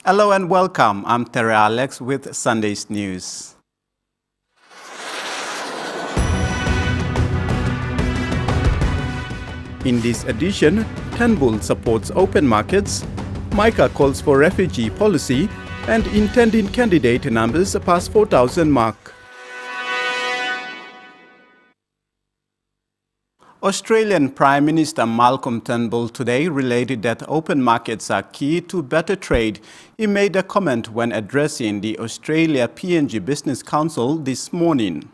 Hello and welcome. I'm Terry Alex with Sunday's News. In this edition, Turnbull supports open markets, Micah calls for refugee policy, and intending candidate numbers pass 4,000 mark. Australian Prime Minister Malcolm Turnbull today related that open markets are key to better trade. He made a comment when addressing the Australia PNG Business Council this morning.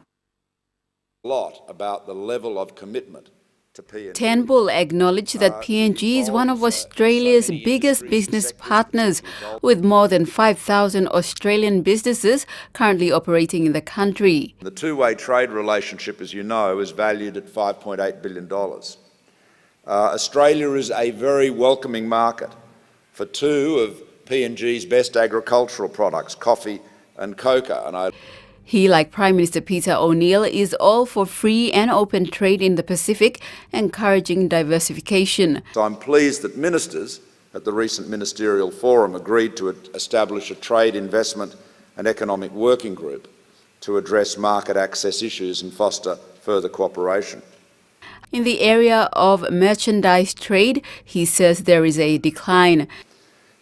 A lot about the level of commitment to PNG. Turnbull acknowledged that PNG is one of Australia's biggest business partners, with more than 5,000 Australian businesses currently operating in the country. The two-way trade relationship, as you know, is valued at $5.8 billion. Australia is a very welcoming market for two of PNG's best agricultural products, coffee and cocoa. He, like Prime Minister Peter O'Neill, is all for free and open trade in the Pacific, encouraging diversification. So I'm pleased that ministers at the recent ministerial forum agreed to establish a trade, investment and economic working group to address market access issues and foster further cooperation. In the area of merchandise trade, he says there is a decline.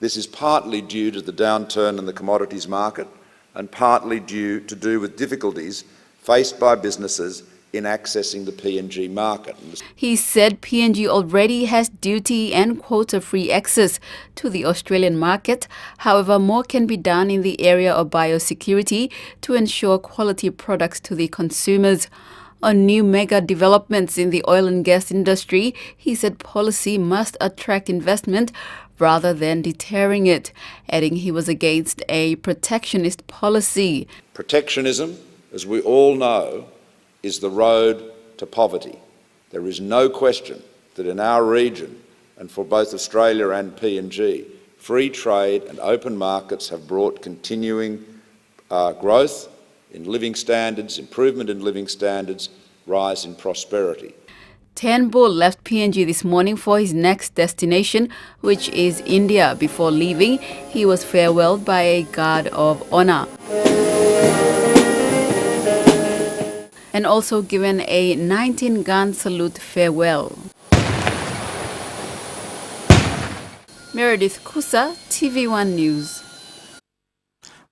This is partly due to the downturn in the commodities market and partly due with difficulties faced by businesses in accessing the PNG market. He said PNG already has duty and quota-free access to the Australian market. However, more can be done in the area of biosecurity to ensure quality products to the consumers. On new mega developments in the oil and gas industry, he said policy must attract investment rather than deterring it, adding he was against a protectionist policy. Protectionism, as we all know, is the road to poverty. There is no question that in our region, and for both Australia and PNG, free trade and open markets have brought continuing growth in living standards, improvement in living standards, rise in prosperity. Turnbull left PNG this morning for his next destination, which is India. Before leaving, he was farewelled by a guard of honour and also given a 19-gun salute farewell. Meredith Kusa, TVWan News.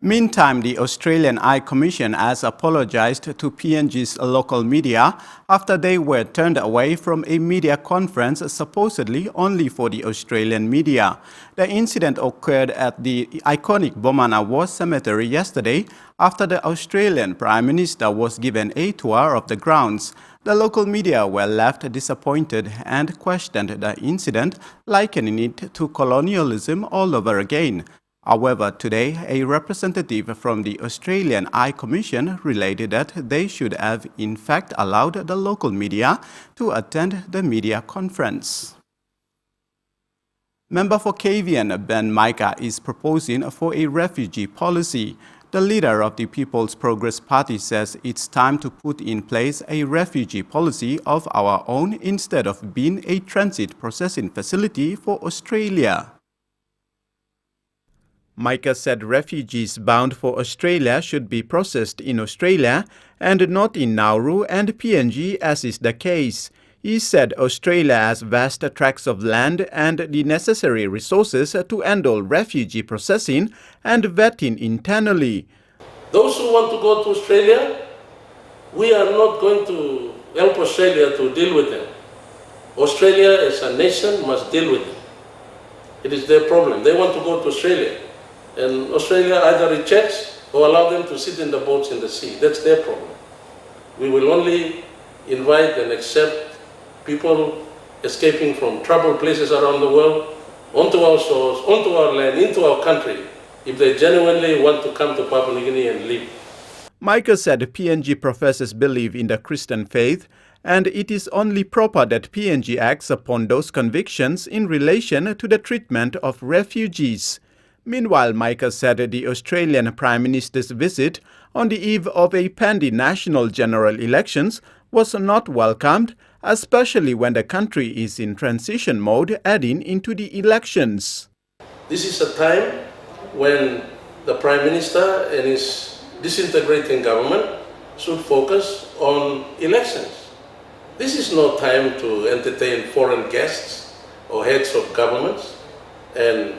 Meantime, the Australian Eye Commission has apologized to PNG's local media after they were turned away from a media conference supposedly only for the Australian media. The incident occurred at the iconic Bomana War Cemetery yesterday after the Australian Prime Minister was given a tour of the grounds. The local media were left disappointed and questioned the incident, likening it to colonialism all over again. However, today, a representative from the Australian Eye Commission related that they should have in fact allowed the local media to attend the media conference. Member for TVWan Ben Micah is proposing for a refugee policy. The leader of the People's Progress Party says it's time to put in place a refugee policy of our own instead of being a transit processing facility for Australia. Micah said refugees bound for Australia should be processed in Australia and not in Nauru and PNG, as is the case. He said Australia has vast tracts of land and the necessary resources to handle refugee processing and vetting internally. Those who want to go to Australia, we are not going to help Australia to deal with them. Australia as a nation must deal with them. It is their problem. They want to go to Australia. And Australia either rejects or allow them to sit in the boats in the sea. That's their problem. We will only invite and accept people escaping from troubled places around the world onto our shores, onto our land, into our country, if they genuinely want to come to Papua New Guinea and live. Micah said PNG professors believe in the Christian faith, and it is only proper that PNG acts upon those convictions in relation to the treatment of refugees. Meanwhile, Micah said the Australian Prime Minister's visit on the eve of a pending national general elections was not welcomed, especially when the country is in transition mode heading into the elections. This is a time when the Prime Minister and his disintegrating government should focus on elections. This is no time to entertain foreign guests or heads of governments and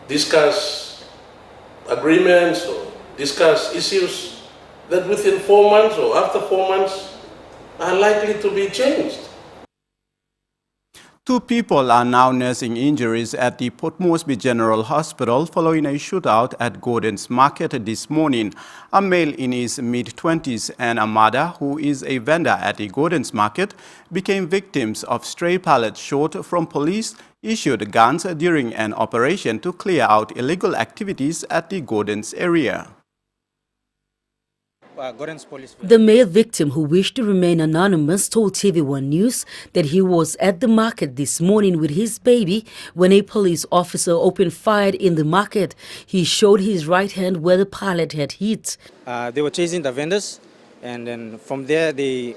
discuss agreements or discuss issues that within 4 months or after 4 months are likely to be changed. 2 people are now nursing injuries at the Port Moresby General Hospital following a shootout at Gordon's Market this morning. A male in his mid-20s and a mother who is a vendor at the Gordon's Market became victims of stray pallets shot from police-issued guns during an operation to clear out illegal activities at the Gordon's area. The male victim, who wished to remain anonymous, told TVWan News that he was at the market this morning with his baby when a police officer opened fire in the market. He showed his right hand where the pellet had hit. They were chasing the vendors, and then from there they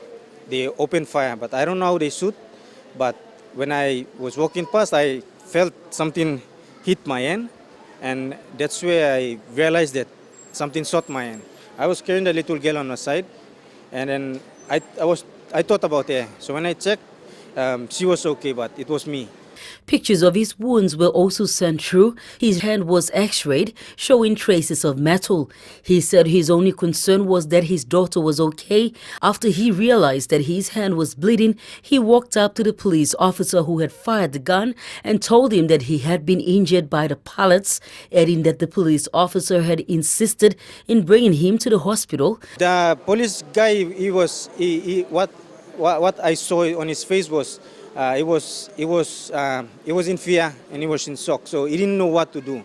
opened fire. But I don't know how they shoot. But when I was walking past, I felt something hit my hand, and that's where I realized that something shot my hand. I was carrying the little girl on my side, and then I thought about her. So when I checked, she was okay, but it was me. Pictures of his wounds were also sent through. His hand was x-rayed, showing traces of metal. He said his only concern was that his daughter was okay. After he realized that his hand was bleeding, he walked up to the police officer who had fired the gun and told him that he had been injured by the pallets, adding that the police officer had insisted in bringing him to the hospital. The police guy, what I saw on his face was he was in fear and he was in shock, so he didn't know what to do.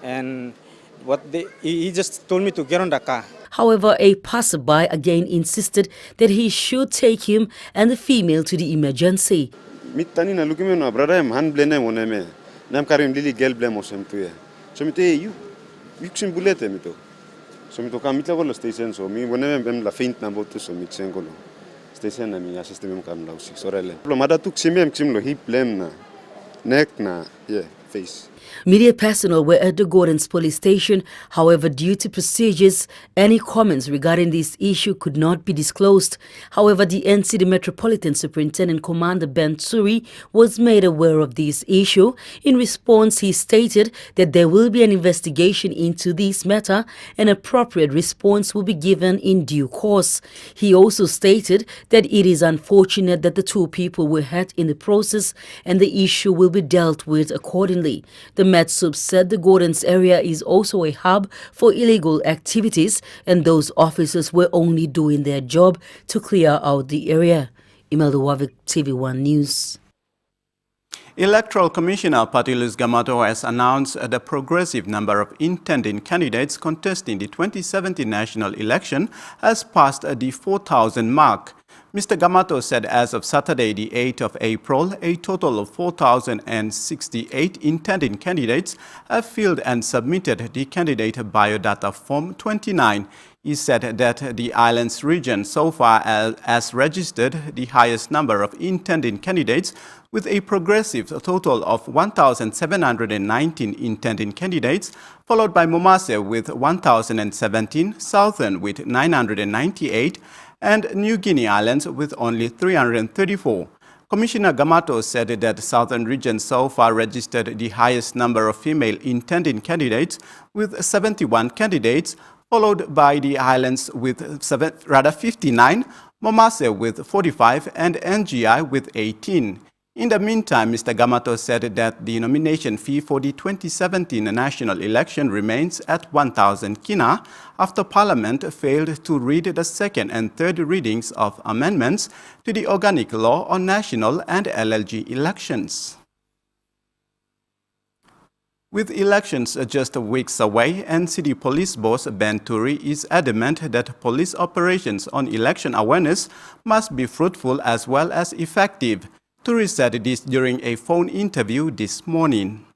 And he just told me to get on the car. However, a passerby again insisted that he should take him and the female to the emergency. Media personnel were at the Gordon's police station. However, due to procedures, any comments regarding this issue could not be disclosed. However, the NCD Metropolitan Superintendent Commander Ben Tsuri was made aware of this issue. In response, he stated that there will be an investigation into this matter and appropriate response will be given in due course. He also stated that it is unfortunate that the 2 people were hurt in the process and the issue will be dealt with accordingly. The MetSup said the Gordon's area is also a hub for illegal activities and those officers were only doing their job to clear out the area. Imelda Wavik, TVWan News. Electoral Commissioner Patilus Gamato has announced the progressive number of intending candidates contesting the 2017 national election has passed the 4,000 mark. Mr. Gamato said as of Saturday, the 8th of April, a total of 4,068 intending candidates have filled and submitted the candidate biodata form 29. He said that the islands region so far has registered the highest number of intending candidates with a progressive total of 1,719 intending candidates, followed by Momase with 1,017, Southern with 998, and New Guinea Islands with only 334. Commissioner Gamato said that the Southern region so far registered the highest number of female intending candidates with 71 candidates, followed by the islands with 59, Momase with 45, and NGI with 18. In the meantime, Mr. Gamato said that the nomination fee for the 2017 national election remains at 1,000 kina after Parliament failed to read the second and third readings of amendments to the organic law on national and LLG elections. With elections just weeks away, NCD Police Boss Ben Turi is adamant that police operations on election awareness must be fruitful as well as effective. Turi said this during a phone interview this morning.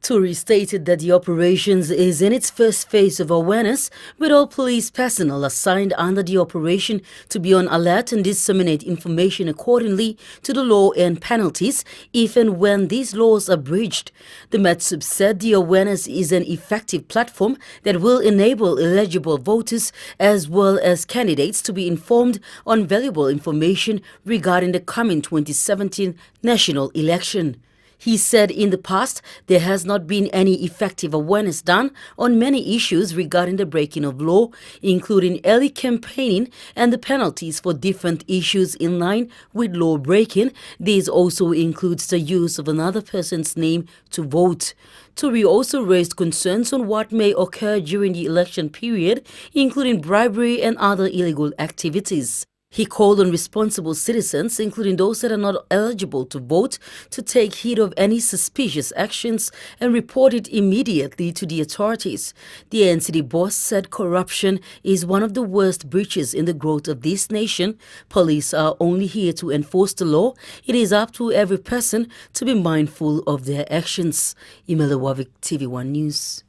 Turi stated that the operations is in its first phase of awareness, with all police personnel assigned under the operation to be on alert and disseminate information accordingly to the law and penalties if and when these laws are breached. The Metsub said the awareness is an effective platform that will enable eligible voters as well as candidates to be informed on valuable information regarding the coming 2017 national election. He said in the past, there has not been any effective awareness done on many issues regarding the breaking of law, including early campaigning and the penalties for different issues in line with law breaking. This also includes the use of another person's name to vote. Turi also raised concerns on what may occur during the election period, including bribery and other illegal activities. He called on responsible citizens, including those that are not eligible to vote, to take heed of any suspicious actions and report it immediately to the authorities. The NCD boss said corruption is one of the worst breaches in the growth of this nation. Police are only here to enforce the law. It is up to every person to be mindful of their actions. Imelawavik, TVWan News.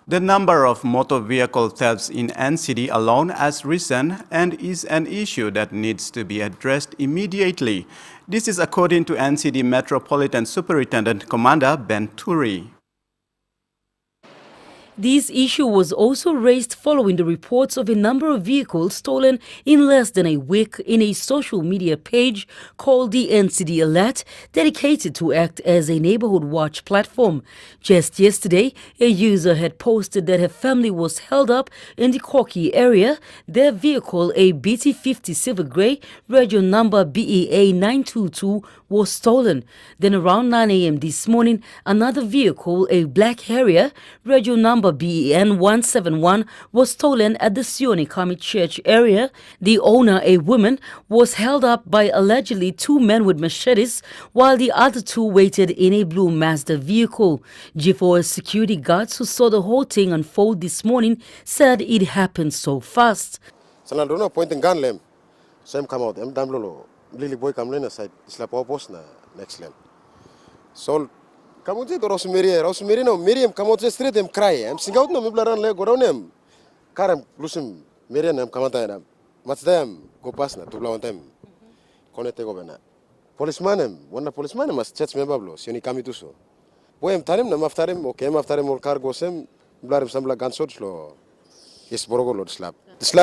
The number of motor vehicle thefts in NCD alone has risen and is an issue that needs to be addressed immediately. This is according to NCD Metropolitan Superintendent Commander Ben Turi. This issue was also raised following the reports of a number of vehicles stolen in less than a week in a social media page called the NCD Alert, dedicated to act as a neighborhood watch platform. Just yesterday, a user had posted that her family was held up in the Corky area. Their vehicle, a BT50 Silver Grey, radio number BEA 922, was stolen. Then around 9 a.m. this morning, another vehicle, a Black Harrier, radio number BEN 171, was stolen at the Sioni Kami Church area. The owner, a woman, was held up by allegedly two men with machetes, while the other two waited in a blue Mazda vehicle. G4 security guards who saw the whole thing unfold this morning said it happened so fast. Sanadona pointing gun lem. Same come out. Em damlolo. Lily boy come lena side. Isla post na next lem. So kamu je Rosemary no Miriam kamu je street em cry. Em sing out no me blaran le go down em. Karam lusim Miriam em kamata em. Matzdam go pass na tubla one time. Konete go bena. Policeman em. One policeman em mas church member blo. Sioni kami tu so. Boy em tarim na maftarim okay maftarim ol car go sem blarim samla gunshots lo. Yes borogo lo slap. That's the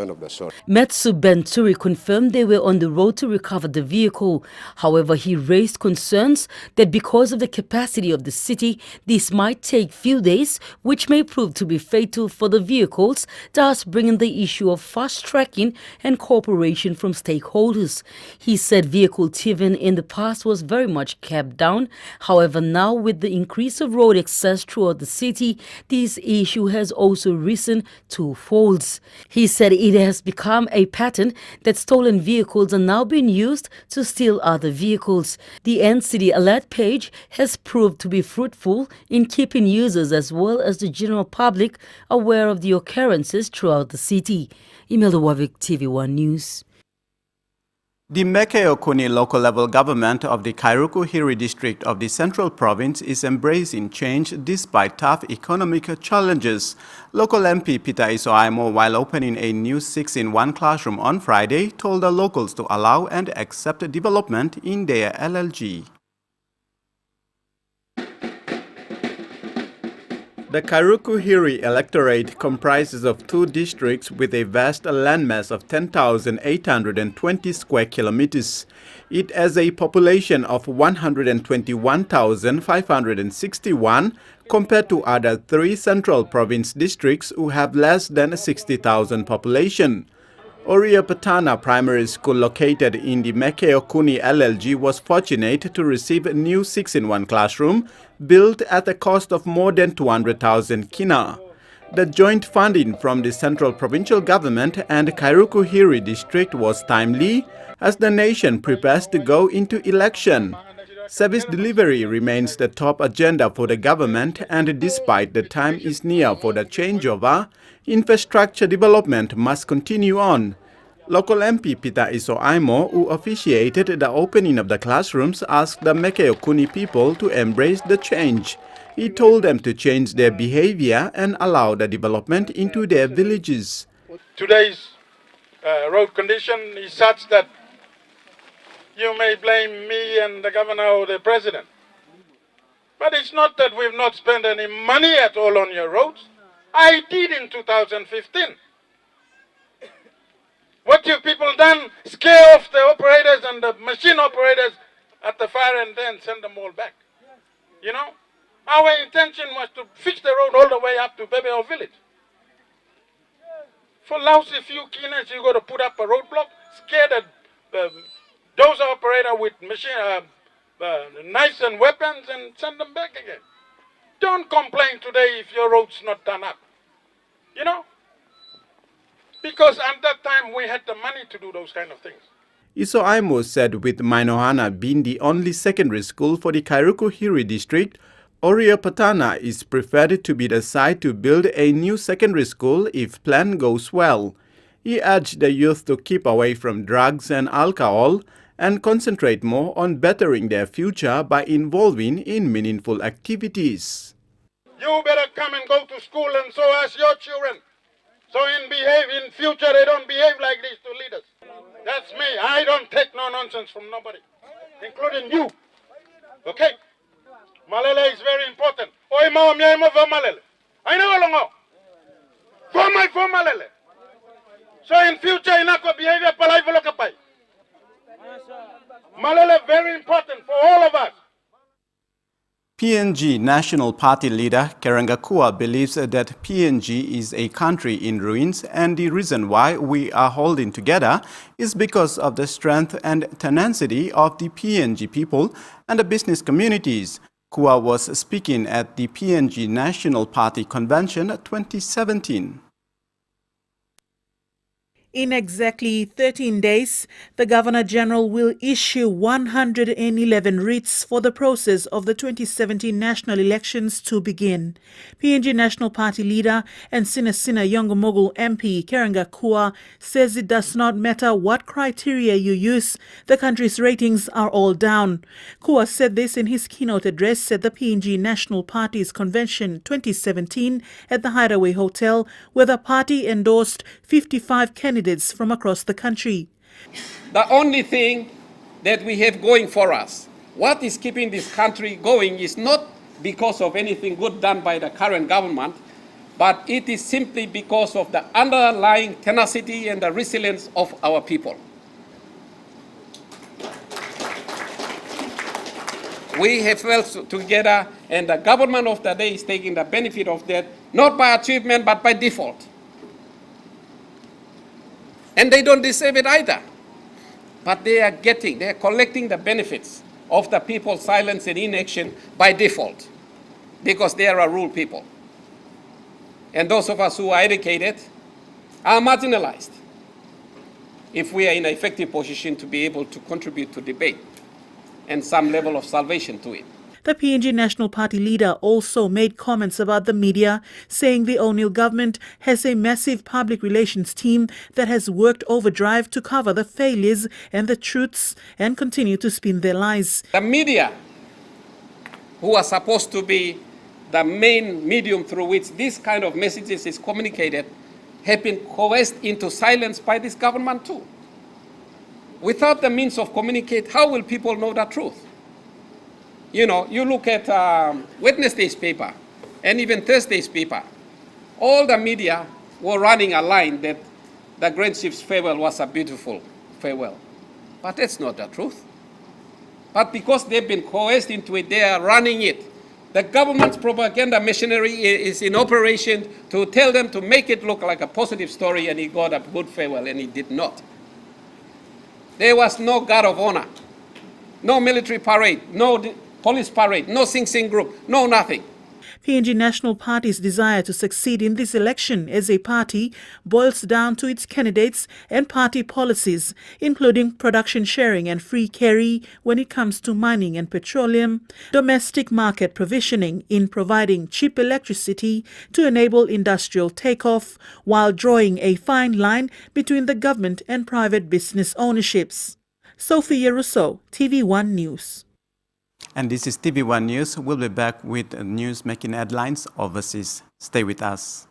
end of the story. Metsub Ben Turi confirmed they were on the road to recover the vehicle. However, he raised concerns that because of the capacity of the city, this might take few days, which may prove to be fatal for the vehicles, thus bringing the issue of fast-tracking and cooperation from stakeholders. He said vehicle thieving in the past was very much kept down. However, now with the increase of road access throughout the city, this issue has also risen twofolds. He said it has become a pattern that stolen vehicles are now being used to steal other vehicles. The NCD Alert page has proved to be fruitful in keeping users as well as the general public aware of the occurrences throughout the city. Imelda Wavik, TVWan News. The Mekeo-Kuni local level government of the Kairuku-Hiri district of the Central Province is embracing change despite tough economic challenges. Local MP Peter Isoaimo, while opening a new 6-in-1 classroom on Friday, told the locals to allow and accept development in their LLG. The Kairuku-Hiri electorate comprises of two districts with a vast landmass of 10,820 square kilometers. It has a population of 121,561 compared to other three central province districts who have less than 60,000 population. Oria Patana Primary School, located in the Mekeo-Kuni LLG, was fortunate to receive a new 6-in-1 classroom built at a cost of more than 200,000 kina. The joint funding from the central provincial government and Kairuku-Hiri district was timely as the nation prepares to go into election. Service delivery remains the top agenda for the government, and despite the time is near for the changeover, infrastructure development must continue on. Local MP Peter Iso-Aimo, who officiated the opening of the classrooms, asked the Mekeokuni people to embrace the change. He told them to change their behavior and allow the development into their villages. Today's road condition is such that you may blame me and the governor or the president. But it's not that we've not spent any money at all on your roads. I did in 2015. What you people done, scare off the operators and the machine operators at the far end and send them all back. You know, our intention was to fix the road all the way up to Bebeo village. For lousy few keeners, you got to put up a roadblock, scare the dozer operator with machine, knives and weapons and send them back again. Don't complain today if your road's not done up. You know? Because at that time we had the money to do those kind of things. Iso-Aimo said with Mainohana being the only secondary school for the Kairuku-Hiri district, Oriopatana is preferred to be the site to build a new secondary school if plan goes well. He urged the youth to keep away from drugs and alcohol and concentrate more on bettering their future by involving in meaningful activities. You better come and go to school and so as your children. So in future they don't behave like this to leaders. That's me. I don't take no nonsense from nobody, including you. Okay? Malele is very important. Oi mao miai mo for Malele. I know along. For Malele. So in future inako behavior palai volokapai. Malele very important for all of us. PNG National Party leader Kerengakua believes that PNG is a country in ruins, and the reason why we are holding together is because of the strength and tenacity of the PNG people and the business communities. Kua was speaking at the PNG National Party Convention 2017. In exactly 13 days, the Governor-General will issue 111 writs for the process of the 2017 national elections to begin. PNG National Party leader and Sinasina Yongomogul MP Kerengakua says it does not matter what criteria you use, the country's ratings are all down. Kua said this in his keynote address at the PNG National Party's Convention 2017 at the Hideaway Hotel, where the party endorsed 55 candidates from across the country. The only thing that we have going for us, what is keeping this country going, is not because of anything good done by the current government, but it is simply because of the underlying tenacity and the resilience of our people. We have held together, and the government of the day is taking the benefit of that, not by achievement, but by default. And they don't deserve it either. But they are collecting the benefits of the people's silence and inaction by default, because they are a rule people. And those of us who are educated are marginalized if we are in an effective position to be able to contribute to debate and some level of salvation to it. The PNG National Party leader also made comments about the media, saying the O'Neill government has a massive public relations team that has worked overdrive to cover the failures and the truths and continue to spin their lies. The media, who are supposed to be the main medium through which this kind of messages is communicated, have been coerced into silence by this government too. Without the means of communicate, how will people know the truth? You know, you look at Wednesday's paper and even Thursday's paper. All the media were running a line that the Grand Chief's farewell was a beautiful farewell. But that's not the truth. But because they've been coerced into it, they are running it. The government's propaganda machinery is in operation to tell them to make it look like a positive story, and he got a good farewell, and he did not. There was no guard of honor, no military parade, no police parade, no Sing Sing group, no nothing. PNG National Party's desire to succeed in this election as a party boils down to its candidates and party policies, including production sharing and free carry when it comes to mining and petroleum, domestic market provisioning in providing cheap electricity to enable industrial takeoff, while drawing a fine line between the government and private business ownerships. Sophia Rousseau, TVWan News. And this is TVWan News. We'll be back with news making headlines overseas. Stay with us.